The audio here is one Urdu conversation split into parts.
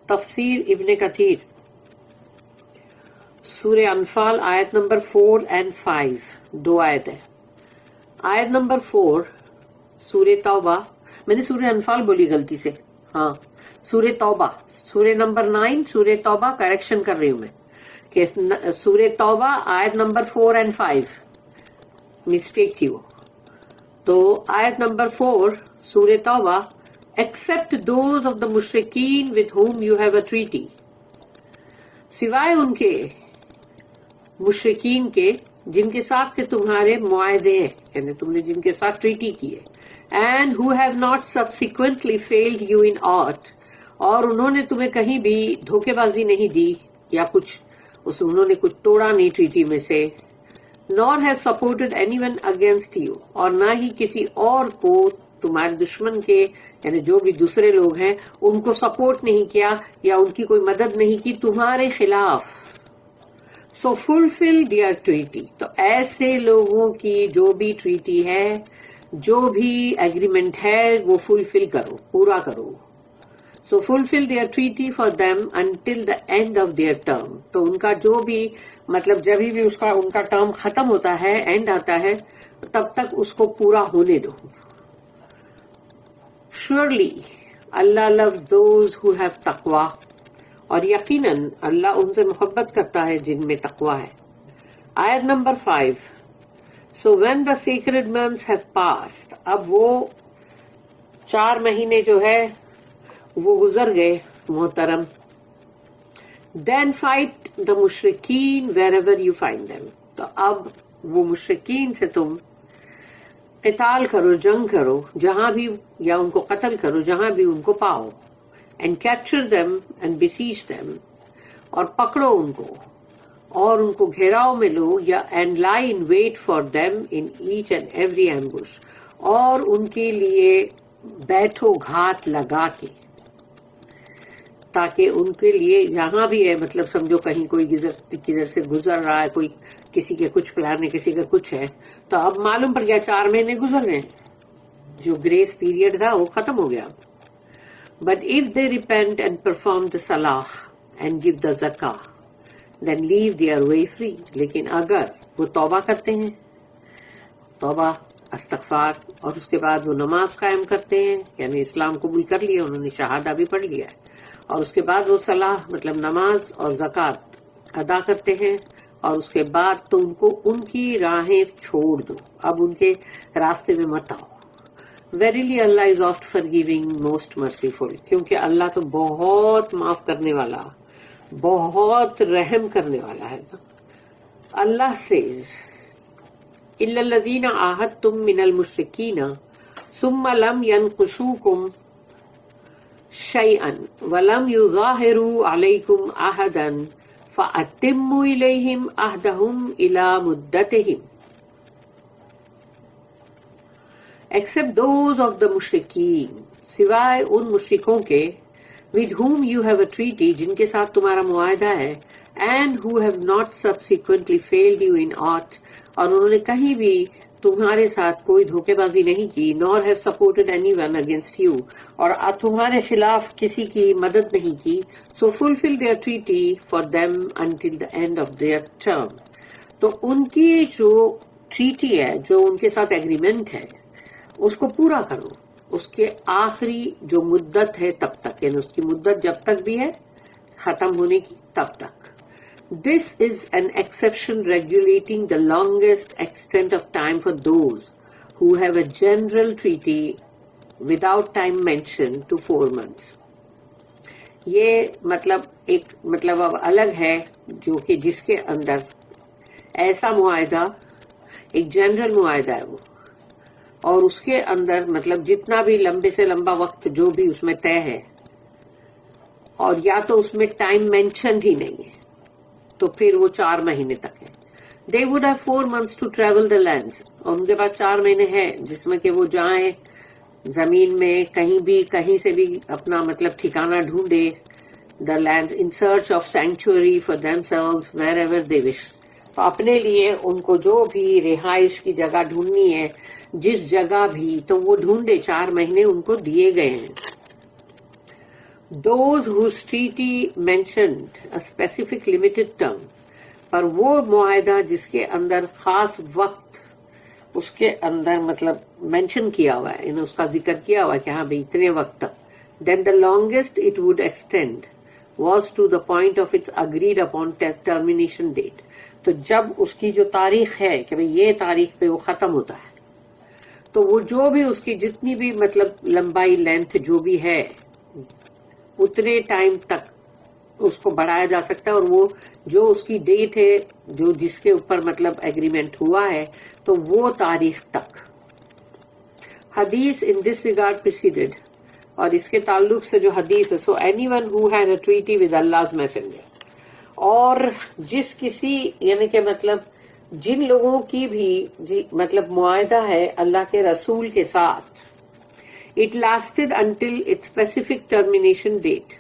تفسیر ابن کثیر سورہ انفال آیت نمبر 4 and 5 دو آیت ہے. آیت نمبر 4 سورہ توبہ، میں نے سورہ انفال بولی غلطی سے، ہاں سورہ توبہ، سورہ نمبر 9 سورہ توبہ، کریکشن کر رہی ہوں میں کہ سورہ توبہ آیت نمبر 4 and 5 مسٹیک تھی وہ. تو آیت نمبر 4 سورہ توبہ، except those of the مشرکین with whom you have a treaty، سوائے ان کے مشرکین کے جن کے ساتھ کے تمہارے معاہدے ہیں، یعنی تم نے جن کے ساتھ ٹریٹی کی ہے. And who have not subsequently failed you in aught، اور انہوں نے تمہیں کہیں بھی دھوکے بازی نہیں دی یا کچھ انہوں نے کچھ توڑا نہیں ٹریٹی میں سے. nor have supported anyone against you، اور نہ ہی کسی اور کو تمہارے دشمن کے یعنی جو بھی دوسرے لوگ ہیں ان کو سپورٹ نہیں کیا یا ان کی کوئی مدد نہیں کی تمہارے خلاف. سو فلفل دیئر ٹریٹی، تو ایسے لوگوں کی جو بھی ٹریٹی ہے، جو بھی ایگریمنٹ ہے، وہ فلفل کرو، پورا کرو. So fulfil their treaty for them until the end of their term, تو ان کا جو بھی مطلب جب بھی ان کا ٹرم ختم ہوتا ہے، اینڈ آتا ہے، تب تک اس کو پورا ہونے دو. Surely Allah loves those who have taqwa، اور یقیناً اللہ ان سے محبت کرتا ہے جن میں تقوی ہے. آیت number 5 So when the sacred months have passed، اب وہ 4 مہینے جو ہے وہ گزر گئے محترم. Then fight the مشرکین wherever you find them، تو اب وہ مشرکین سے تم قتال کرو، جنگ کرو جہاں بھی، یا ان کو قتل کرو جہاں بھی ان کو پاؤ. And capture them and Basij them, اور پکڑو ان کو اور ان کو گھیراؤ میں لو، یا and lie in wait for them in each and every ambush, اور ان کے لیے بیٹھو گھات لگا کے، تاکہ ان کے لیے یہاں بھی ہے مطلب سمجھو کہیں کوئی کدھر سے گزر رہا ہے، کوئی کسی کے کچھ پلان ہے، کسی کا کچھ ہے، تو اب معلوم پڑ گیا 4 مہینے گزر گئے، جو گریس پیریڈ تھا وہ ختم ہو گیا. But if they repent and perform the salah and give the zakah then leave their way free, لیکن اگر وہ توبہ کرتے ہیں، توبہ استغفار، اور اس کے بعد وہ نماز قائم کرتے ہیں، یعنی اسلام قبول کر لیا انہوں نے، شہادہ بھی پڑھ لیا ہے، اور اس کے بعد وہ صلاح مطلب نماز اور زکوٰۃ ادا کرتے ہیں، اور اس کے بعد تو ان کو ان کی راہیں چھوڑ دو، اب ان کے راستے میں مت آؤ. ویریلی اللہ از آفٹ فارگیونگ موسٹ مرسیفل، کیونکہ اللہ تو بہت معاف کرنے والا، بہت رحم کرنے والا ہے. اللہ سیز الا الذین عاہدتم من المشرکین ثم لم ينقصوکم شیئا ولم یظاہروا علیکم احدا فَأَتِمُّوا إِلَيْهِمْ عَهْدَهُمْ إِلَى مُدَّتِهِمْ. Except those of the مشرکین، سوائے ان مشرکوں کے with whom you have a treaty، جن کے ساتھ تمہارا معاہدہ ہے، and who have not subsequently failed you in aught، اور انہوں نے کہیں بھی تمہارے ساتھ کوئی دھوکے بازی نہیں کی، nor have supported anyone against you، اور تمہارے خلاف کسی کی مدد نہیں کی. So fulfill their treaty for them until the end of their term، تو ان کی جو ٹریٹی ہے، جو ان کے ساتھ ایگریمنٹ ہے، اس کو پورا کرو اس کے آخری جو مدت ہے تب تک، یعنی اس کی مدت جب تک بھی ہے ختم ہونے کی تب تک. This is an exception regulating the longest extent of time for those who have a general treaty without time mentioned to 4 months. یہ مطلب ایک مطلب اب الگ ہے جو کہ جس کے اندر ایسا معاہدہ ایک جنرل معاہدہ ہے وہ، اور اس کے اندر مطلب جتنا بھی لمبے سے لمبا وقت جو بھی اس میں طے ہے، اور یا تو اس میں ٹائم مینشن ہی نہیں ہے، تو پھر وہ 4 مہینے تک ہے. They would have 4 months to travel the lands، اور ان کے پاس 4 مہینے ہیں جس میں کہ وہ جائیں زمین میں کہیں سے بھی اپنا مطلب ٹھکانہ ڈھونڈے. The lands in search of sanctuary for themselves wherever they wish، تو اپنے لیے ان کو جو بھی رہائش کی جگہ ڈھونڈنی ہے جس جگہ بھی، تو وہ ڈھونڈے. 4 مہینے ان کو دیے گئے ہیں. those whose treaty mentioned a specific limited term, پر وہ معاہدہ جس کے اندر خاص وقت اس کے اندر مطلب مینشن کیا ہوا ہے، اس کا ذکر کیا ہوا ہے کہ ہاں بھائی اتنے وقت تک، then the longest it would extend was to the point of its agreed upon termination date. تو جب اس کی جو تاریخ ہے کہ بھئی یہ تاریخ پہ وہ ختم ہوتا ہے، تو وہ جو بھی اس کی جتنی بھی مطلب لمبائی لینتھ جو بھی ہے اتنے ٹائم تک اس کو بڑھایا جا سکتا ہے، اور وہ جو اس کی ڈیٹ ہے جو جس کے اوپر مطلب ایگریمنٹ ہوا ہے تو وہ تاریخ تک. حدیث ان دس ریگارڈ پریسیڈڈ، اور اس کے تعلق سے جو حدیث ہے، so any one who had a treaty with اللہز messenger, اور جس کسی یعنی کہ مطلب جن لوگوں کی بھی مطلب معاہدہ ہے اللہ کے رسول کے ساتھ، it lasted until it specific termination date,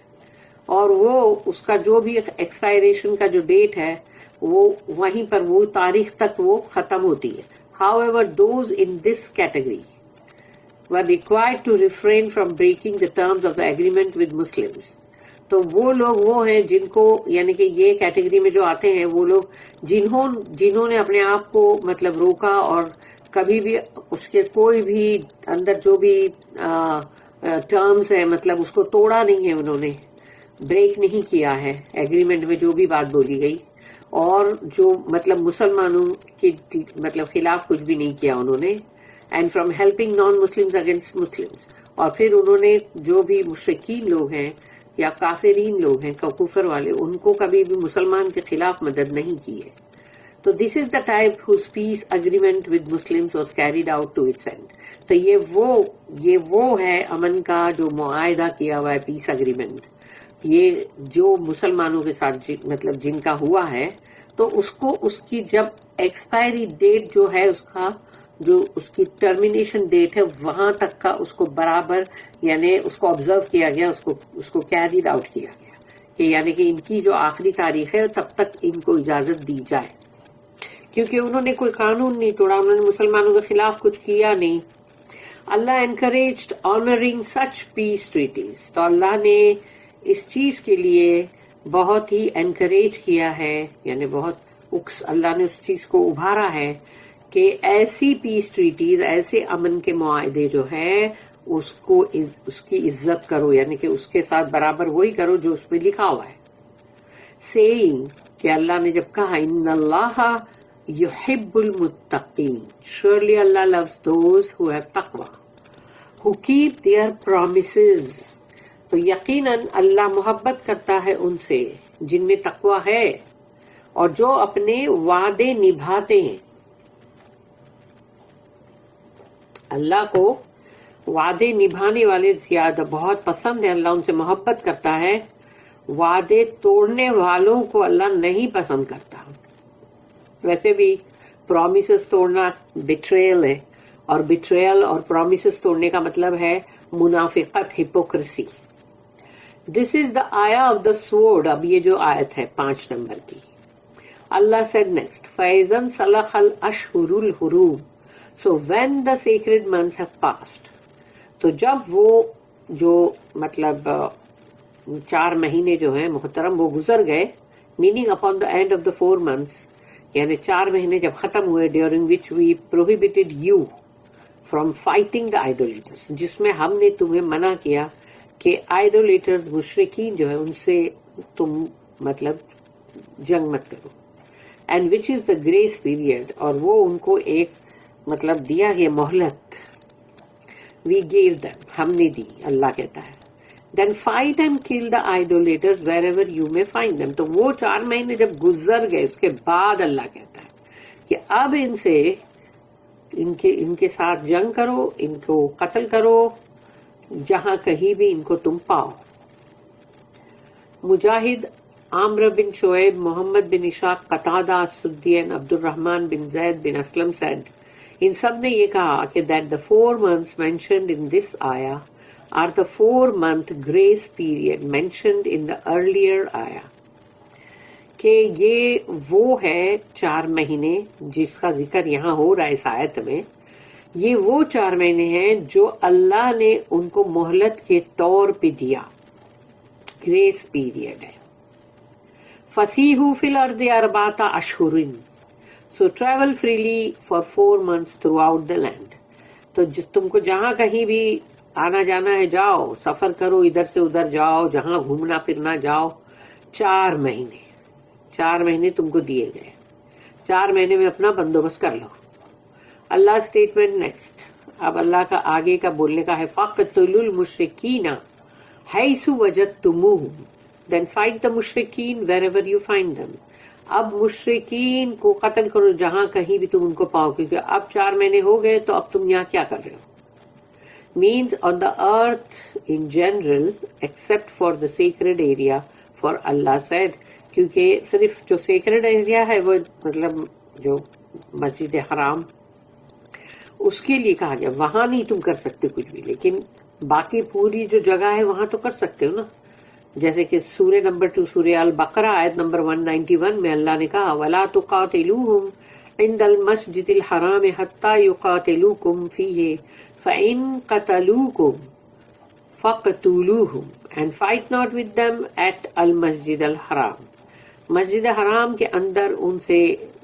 اور وہ اس کا جو بھی ایکسپائریشن کا جو ڈیٹ ہے وہ وہیں پر وہ تاریخ تک وہ ختم ہوتی ہے. However, those in this category were required to refrain from breaking the terms of the agreement with Muslims. تو وہ لوگ وہ ہیں جن کو یعنی کہ یہ کیٹیگری میں جو آتے ہیں وہ لوگ جنہوں نے اپنے آپ کو مطلب روکا اور کبھی بھی اس کے کوئی بھی اندر جو بھی ٹرمز ہے مطلب اس کو توڑا نہیں ہے، انہوں نے بریک نہیں کیا ہے ایگریمنٹ میں جو بھی بات بولی گئی، اور جو مطلب مسلمانوں کے مطلب خلاف کچھ بھی نہیں کیا انہوں نے، and from helping non Muslims against Muslims, اور پھر انہوں نے جو بھی مشرکین لوگ ہیں یا کافرین لوگ ہیں کفر والے ان کو کبھی بھی مسلمان کے خلاف مدد نہیں کی ہے. تو this is the type whose peace agreement with Muslims was carried out to its end. تو یہ وہ ہے امن کا جو معاہدہ کیا ہوا ہے، پیس اگریمنٹ، یہ جو مسلمانوں کے ساتھ مطلب جن کا ہوا ہے، تو اس کو اس کی جب ایکسپائری ڈیٹ جو ہے اس کا جو اس کی ٹرمینیشن ڈیٹ ہے وہاں تک کا اس کو برابر یعنی اس کو آبزرو کیا گیا، اس کو کیریڈ آؤٹ کیا گیا کہ یعنی کہ ان کی جو آخری تاریخ ہے تب تک ان کو اجازت دی جائے، کیونکہ انہوں نے کوئی قانون نہیں توڑا، انہوں نے مسلمانوں کے خلاف کچھ کیا نہیں. اللہ encouraged honoring such peace treaties. تو اللہ نے اس چیز کے لیے بہت ہی انکریج کیا ہے، یعنی بہت اللہ نے اس چیز کو ابھارا ہے کہ ایسی پیس ٹریٹیز، ایسے امن کے معاہدے جو ہے اس کی عزت کرو، یعنی کہ اس کے ساتھ برابر وہی کرو جو اس پہ لکھا ہوا ہے. سیئنگ کہ اللہ نے جب کہا ان اللہ یحب المتقین، surely Allah loves those who have taqwa, who keep their promises. تو یقیناً اللہ محبت کرتا ہے ان سے جن میں تقوی ہے اور جو اپنے وعدے نبھاتے ہیں. اللہ کو وعدے نبھانے والے زیادہ بہت پسند ہے، اللہ ان سے محبت کرتا ہے. وعدے توڑنے والوں کو اللہ نہیں پسند کرتا. ویسے بھی پرومیسز توڑنا بیٹریل ہے، اور بیٹریل اور پرومیسز توڑنے کا مطلب ہے منافقت، ہپوکریسی. دس از دا آیا آف دا سورڈ. اب یہ جو آیت ہے 5 نمبر کی، اللہ said next فَإِذَنْ سَلَخَ الْأَشْهُرُ الْحُرُومُ. So when the sacred months have passed، تو جب وہ جو مطلب 4 مہینے جو ہیں محترم وہ گزر گئے، meaning upon the end of the 4 months، یعنی 4 مہینے جب ختم ہوئے during which we prohibited you from fighting the idolaters، جس میں ہم نے تمہیں منع کیا کہ آئیڈولیٹرز مشرکین جو ہے ان سے تم مطلب جنگ مت کرو. And which is the grease period, اور وہ ان کو ایک مطلب دیا گیا مہلت. وی گیو دیم، ہم نے دی، اللہ کہتا ہے. دین فائٹ اینڈ کل دا آئیڈولیٹرز ویر ایور یو میں فائنڈ دیم. تو وہ 4 مہینے جب گزر گئے اس کے بعد اللہ کہتا ہے کہ اب ان سے ان کے ساتھ جنگ کرو، ان کو قتل کرو جہاں کہیں بھی ان کو تم پاؤ. مجاہد، عامر بن شعیب، محمد بن اشاق، قتادہ، سدین، عبد الرحمن بن زید بن اسلم said، ان سب نے یہ کہا کہ that the 4 months mentioned in this ayah are the 4-month grace period mentioned in the earlier ayah. کہ یہ وہ ہے 4 مہینے جس کا ذکر یہاں ہو رہا ہے اس آیت میں، یہ وہ 4 مہینے ہیں جو اللہ نے ان کو مہلت کے طور پہ دیا. گریس پیریڈ ہے. فسیحوا فی الارض اربعۃ اشہر so travel freely for 4 months throughout the land. تو تم کو جہاں کہیں بھی آنا جانا ہے جاؤ, سفر کرو, ادھر سے ادھر جاؤ, جہاں گھومنا پھرنا جاؤ. 4 مہینے تم کو دیے گئے, 4 مہینے میں اپنا بندوبست کر لو. اللہ اسٹیٹمنٹ نیکسٹ. اب اللہ کا آگے کا بولنے کا ہے فَاقْتُلُوا الْمُشْرِكِينَ حَيْثُ وَجَدتُّمُوهُمْ then fight the مشرکین wherever you find them. اب مشرکین کو قتل کرو جہاں کہیں بھی تم ان کو پاؤ, کیونکہ اب 4 مہینے ہو گئے تو اب تم یہاں کیا کر رہے ہو. means on the earth in general except for the sacred area, for Allah said, کیونکہ صرف جو سیکرڈ ایریا ہے وہ مطلب جو مسجد حرام اس کے لیے کہا گیا, وہاں نہیں تم کر سکتے کچھ بھی, لیکن باقی پوری جو جگہ ہے وہاں تو کر سکتے ہو نا. جیسے کہ سورہ نمبر 2 سورہ البقرہ آیت نمبر 191 میں اللہ نے کہا وَلَا تُقَاتِلُوهُمْ عِنْدَ الْمَسْجِدِ الْحَرَامِ حَتَّى يُقَاتِلُوكُمْ فِيهِ فَإِنْ قَتَلُوكُمْ فَاقْتُلُوهُمْ and fight not with them at al-Masjid al-Haram. مسجد حرام کے اندر ان سے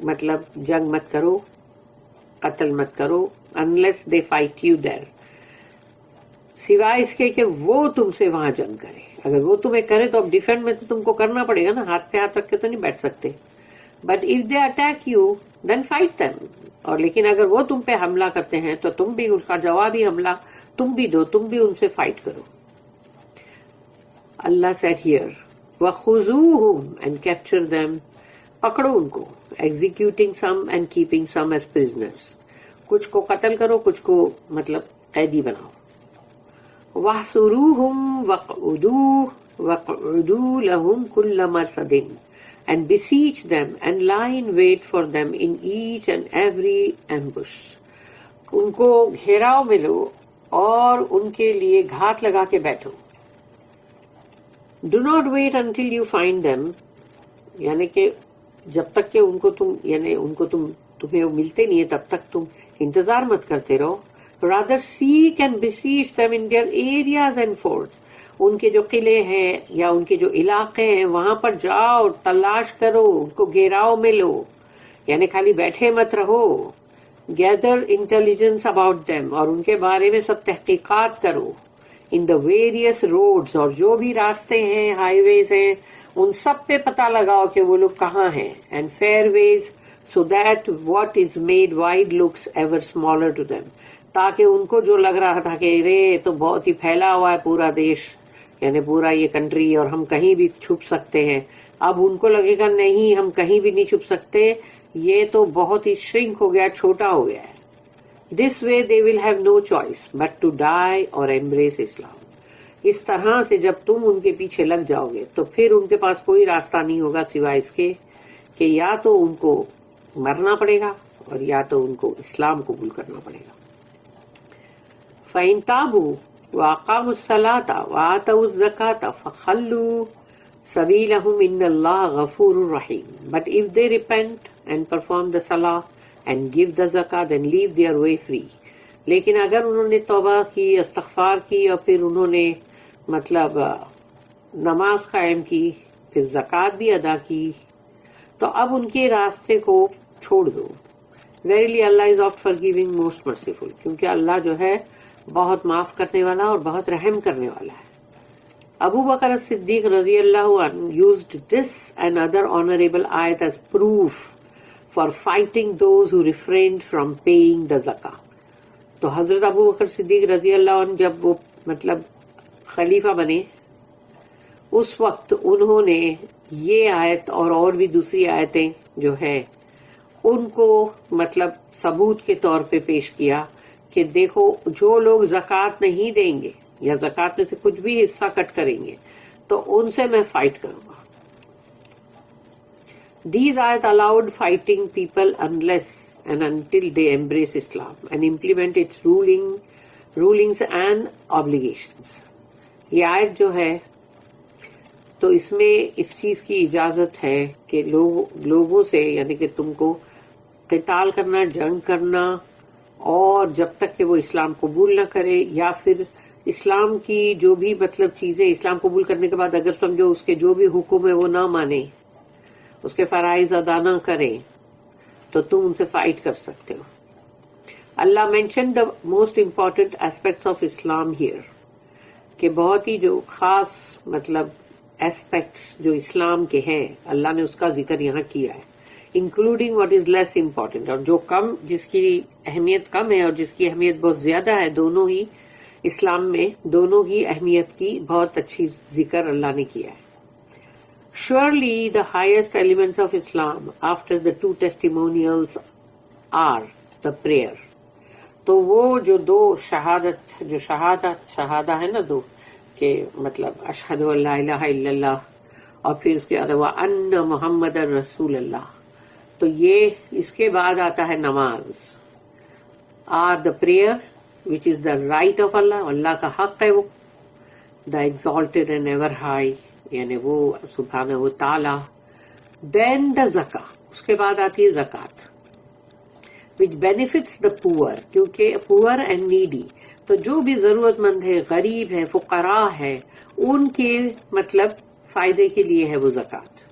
مطلب جنگ مت کرو, قتل مت کرو, unless they fight you there, سوائے اس کے کہ وہ تم سے وہاں جنگ کرے. اگر وہ تمہیں کرے تو اب ڈیفینڈ میں تو تم کو کرنا پڑے گا نا, ہاتھ پہ ہاتھ رکھ کے تو نہیں بیٹھ سکتے. But if they attack you then fight them. اور لیکن اگر وہ تم پہ حملہ کرتے ہیں تو تم بھی اس کا جوابی حملہ تم بھی دو, تم بھی ان سے فائٹ کرو. اللہ said here وَخُذُوهُمْ and capture them, پکڑو ان کو, executing some and keeping some as prisoners. کچھ کو قتل کرو, کچھ کو مطلب قیدی بناؤ. وَاحْصُرُوهُمْ وَاقْعُدُوا لَهُمْ كُلَّ مَرْصَدٍ and besiege them and lie in wait for them in each and every ambush. ان کو گھیراؤ میں لو اور ان کے لیے گھات لگا کے بیٹھو. Do not wait until you find them, یعنی کہ جب تک کہ ان کو تم یعنی ان کو تمہیں ملتے نہیں ہے تب تک تم انتظار مت کرتے رہو. Rather seek and besiege them in their areas and forts. ان کے جو قلعے ہیں یا ان کے جو علاقے ہیں وہاں پر جاؤ, تلاش کرو, ان کو گھیراؤ میں لو, یعنی خالی بیٹھے مت رہو. Gather intelligence about them, اور ان کے بارے میں سب تحقیقات کرو. In the various roads, اور جو بھی راستے ہیں, ہائی ویز ہیں, ان سب پہ پتہ لگاؤ کہ وہ لوگ کہاں ہیں. And fairways, so that what is made wide looks ever smaller to them. تاکہ ان کو جو لگ رہا تھا کہ رے تو بہت ہی پھیلا ہوا ہے پورا دیش, یعنی پورا یہ کنٹری, اور ہم کہیں بھی چھپ سکتے ہیں, اب ان کو لگے گا نہیں ہم کہیں بھی نہیں چھپ سکتے, یہ تو بہت ہی شرنک ہو گیا, چھوٹا ہو گیا ہے. This way they will have no choice but to die or embrace Islam. اس طرح سے جب تم ان کے پیچھے لگ جاؤ گے تو پھر ان کے پاس کوئی راستہ نہیں ہوگا سوائے اس کے کہ یا تو ان کو مرنا پڑے گا اور یا تو ان کو اسلام قبول کرنا پڑے گا. فَإِن تَابُوا وَأَقَامُوا الصَّلَاةَ وَآتَوُا الزَّكَاةَ فَخَلُّوا سَبِيلَهُمْ إِنَّ اللَّهَ غَفُورٌ رَحِيمٌ. But if they repent and perform the salah and give the zakat and leave their way free. لیکن اگر انہوں نے توبہ کی, استغفار کی, اور پھر انہوں نے مطلب نماز قائم کی, پھر زکوٰۃ بھی ادا کی, تو اب ان کے راستے کو چھوڑ دو. Verily Allah is oft forgiving, most merciful. کیونکہ اللہ جو ہے بہت معاف کرنے والا اور بہت رحم کرنے والا ہے. Abu Bakr as-Siddiq radiyallahu anhu used this and other honorable ayat as proof for fighting those who refrained from paying the zakah. تو حضرت ابو بکر صدیق رضی اللہ عنہ جب وہ مطلب خلیفہ بنے اس وقت انہوں نے یہ آیت اور بھی دوسری آیتیں جو ہے ان کو مطلب ثبوت کے طور پہ پیش کیا کہ دیکھو جو لوگ زکوٰۃ نہیں دیں گے یا زکوٰۃ میں سے کچھ بھی حصہ کٹ کریں گے تو ان سے میں فائٹ کروں گا. These ayat allowed fighting people unless and until they embrace Islam and implement its rulings and obligations. یہ آیت جو ہے تو اس میں اس چیز کی اجازت ہے کہ لوگوں سے یعنی کہ تم کو قتال کرنا, جنگ کرنا, اور جب تک کہ وہ اسلام قبول نہ کرے یا پھر اسلام کی جو بھی مطلب چیزیں اسلام قبول کرنے کے بعد اگر سمجھو اس کے جو بھی حکم ہے وہ نہ مانے، اس کے فرائض ادا نہ کرے، تو تم ان سے فائٹ کر سکتے ہو. Allah mention the most important aspects of Islam here, کہ بہت ہی جو خاص مطلب ایسپیکٹس جو اسلام کے ہیں اللہ نے اس کا ذکر یہاں کیا ہے، including what is less important, اور جو کم، جس کی اہمیت کم ہے اور جس کی اہمیت بہت زیادہ ہے، دونوں ہی اسلام میں دونوں ہی اہمیت کی بہت اچھی ذکر اللہ نے کیا ہے. Surely the highest elements of Islam after the two testimonials are the prayer. تو وہ جو دو شہادت، جو شہادہ ہے نا دو، کہ مطلب اشہد ان لا الہ الا اللہ اور پھر اس کے بعد وان محمد رسول اللہ، تو یہ اس کے بعد آتا ہے نماز. Or the prayer which is the right of Allah، اللہ کا حق ہے وہ، the exalted and ever high، یعنی وہ سبحانہ و تعالی. then the zakah، اس کے بعد آتی ہے زکوٰۃ، which benefits the poor، کیونکہ poor and needy، تو جو بھی ضرورت مند ہے، غریب ہے، فقراء ہے، ان کے مطلب فائدے کے لیے ہے وہ زکوٰۃ.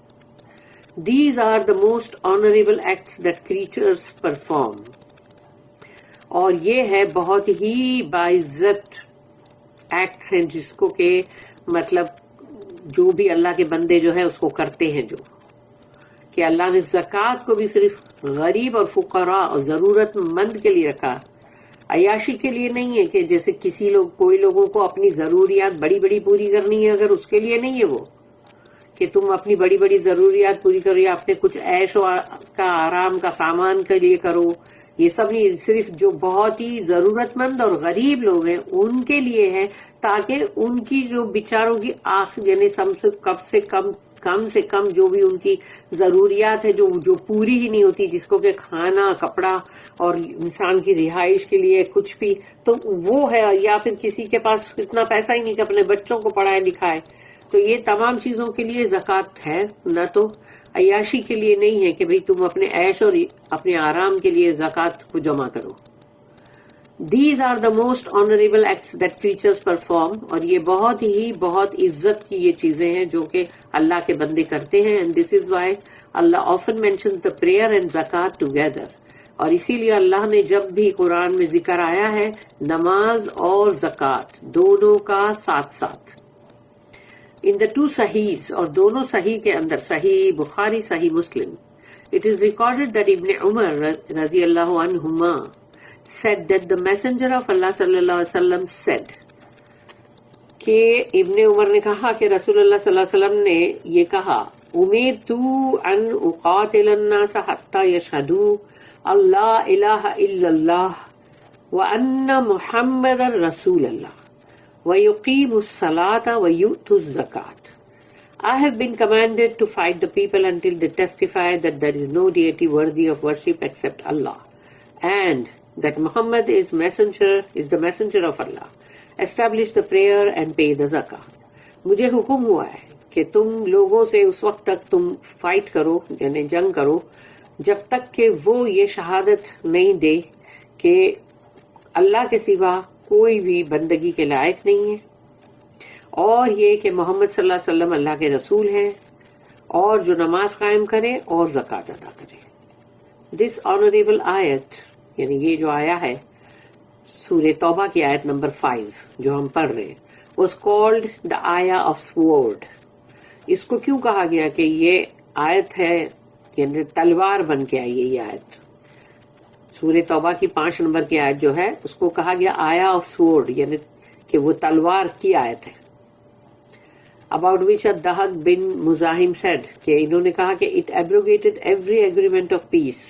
these are the most honorable acts that creatures perform، اور یہ ہے بہت ہی باعزت ایکٹس ہیں جس کو کہ مطلب جو بھی اللہ کے بندے جو ہے اس کو کرتے ہیں، جو کہ اللہ نے زکوٰۃ کو بھی صرف غریب اور فقراء اور ضرورت مند کے لیے رکھا، عیاشی کے لیے نہیں ہے، کہ جیسے کوئی لوگوں کو اپنی ضروریات بڑی بڑی پوری کرنی ہے، اگر اس کے لیے نہیں ہے وہ کہ تم اپنی بڑی بڑی ضروریات پوری کرو یا اپنے کچھ عیش و کا آرام کا سامان کے لیے کرو، یہ سب نہیں، صرف جو بہت ہی ضرورت مند اور غریب لوگ ہیں ان کے لیے ہے، تاکہ ان کی جو بیچاروں کی یعنی کم سے کم جو بھی ان کی ضروریات ہے جو پوری ہی نہیں ہوتی، جس کو کہ کھانا، کپڑا اور انسان کی رہائش کے لیے کچھ بھی تو وہ ہے، یا پھر کسی کے پاس اتنا پیسہ ہی نہیں کہ اپنے بچوں کو پڑھائے لکھائے، تو یہ تمام چیزوں کے لیے زکوٰۃ ہے، نہ تو عیاشی کے لیے نہیں ہے کہ بھئی تم اپنے عیش اور اپنے آرام کے لیے زکوٰۃ کو جمع کرو. These are the most honorable acts that creatures perform، اور یہ بہت عزت کی یہ چیزیں ہیں جو کہ اللہ کے بندے کرتے ہیں. And this is why Allah often mentions the prayer and zakat together، اور اسی لیے اللہ نے جب بھی قرآن میں ذکر آیا ہے نماز اور زکات دونوں کا ساتھ ساتھ. In the two Sahihs، اور دونوں صحیح کے اندر، صحیح بخاری، صحیح مسلم، it is recorded that Ibn Umar رضی اللہ عنہما said that the messenger of Allah صلی اللہ علیہ وسلم said، کہ ابن عمر نے کہا کہ رسول اللہ صلی اللہ علیہ وسلم نے یہ کہا، امیرت ان اقاتل الناس حتی یشہدوا اللہ الہ الا اللہ وان محمد رسول اللہ وَيُقِيمُ الصَّلَاةَ وَيُؤْتُ الزَّكَاةَ. I have been commanded to fight the people until they testify that there is no deity worthy of worship except Allah, and that Muhammad is the messenger of Allah. Establish the prayer and pay the zakah. مجھے حکم ہوا ہے کہ تم لوگوں سے اس وقت تک تم فائٹ کرو، یعنی جنگ کرو، جب تک کہ وہ یہ شہادت نہیں دے کہ اللہ کے سوا کوئی بھی بندگی کے لائق نہیں ہے، اور یہ کہ محمد صلی اللہ علیہ وسلم اللہ کے رسول ہیں، اور جو نماز قائم کرے اور زکوٰۃ ادا کرے. دس آنریبل آیت، یعنی یہ جو آیا ہے سورہ توبہ کی آیت نمبر 5 جو ہم پڑھ رہے ہیں، واز کالڈ دا آیا آف سوورڈ. اس کو کیوں کہا گیا کہ یہ آیت ہے، یعنی تلوار بن کے آئی ہے یہ آیت. سورہ توبہ کی 5 نمبر کی آیت جو ہے اس کو کہا گیا آیا آف سورڈ، یعنی کہ وہ تلوار کی آیت ہے. About which الدہق بن مزاحم said، کہ انہوں نے کہا کہ it abrogated every agreement of peace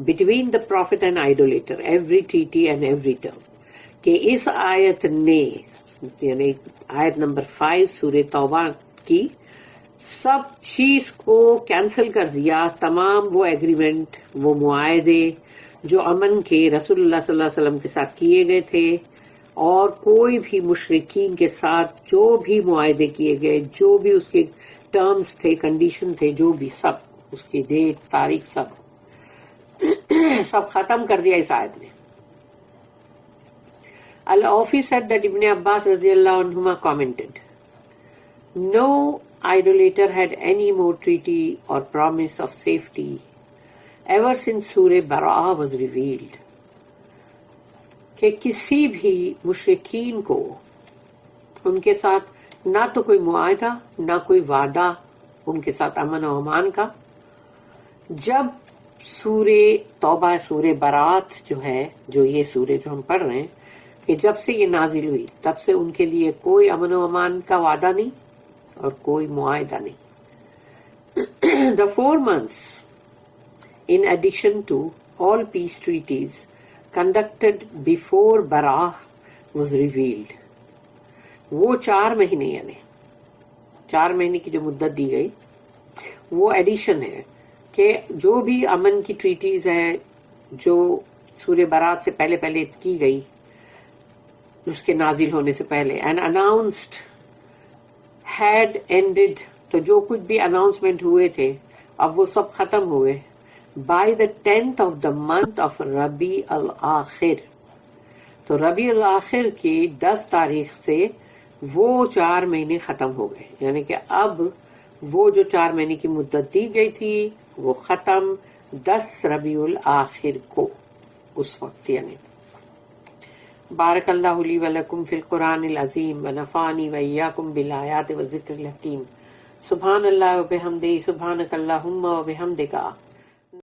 between the prophet and idolater, every treaty and every term. کہ اس آیت نے، یعنی آیت نمبر 5 سورہ توبہ کی، سب چیز کو کینسل کر دیا، تمام وہ ایگریمنٹ، وہ معاہدے جو امن کے رسول اللہ صلی اللہ علیہ وسلم کے ساتھ کیے گئے تھے، اور کوئی بھی مشرکین کے ساتھ جو بھی معاہدے کیے گئے، جو بھی اس کے ٹرمز تھے، کنڈیشن تھے، جو بھی سب اس کی ڈیٹ، تاریخ، سب ختم کر دیا اس آیت نے. Al-Awfi said that Ibn Abbas radiallahu anhuma commented, no idolater had any more treaty or promise of safety ever since Surah Bara'ah was revealed, کہ کسی بھی مشرکین کو ان کے ساتھ نہ تو کوئی معاہدہ نہ کوئی وعدہ ان کے ساتھ امن و امان کا. جب سورہ توبہ سورہ برات جو ہے، جو یہ سورہ جو ہم پڑھ رہے ہیں، کہ جب سے یہ نازل ہوئی تب سے ان کے لیے کوئی امن و امان کا وعدہ نہیں اور کوئی معاہدہ نہیں. The 4 months, in addition to all peace treaties conducted before Bara'ah was revealed, وہ 4 مہینے یعنی 4 مہینے کی جو مدت دی گئی وہ ایڈیشن ہے کہ جو بھی امن کی ٹریٹیز ہیں جو سورہ برات سے پہلے پہلے کی گئی اس کے نازل ہونے سے پہلے، اینڈ اناؤنسڈ ہیڈ اینڈڈ، تو جو کچھ بھی اناؤنسمنٹ ہوئے تھے اب وہ سب ختم ہوئے. By the 10th of the month of ربیع الآخر، تو ربیع الآخر کی 10 تاریخ سے وہ 4 مہینے ختم ہو گئے، یعنی کہ اب وہ جو 4 مہینے کی مدت دی گئی تھی وہ ختم 10 ربیع الآخر کو، اس وقت یعنی. بارک اللہ لی ولکم فی القرآن العظیم ونفعنی وإیاکم بالآیات والذکر الحکیم. سبحان اللہ وبحمدہ، سبحانک اللہم وبحمدک،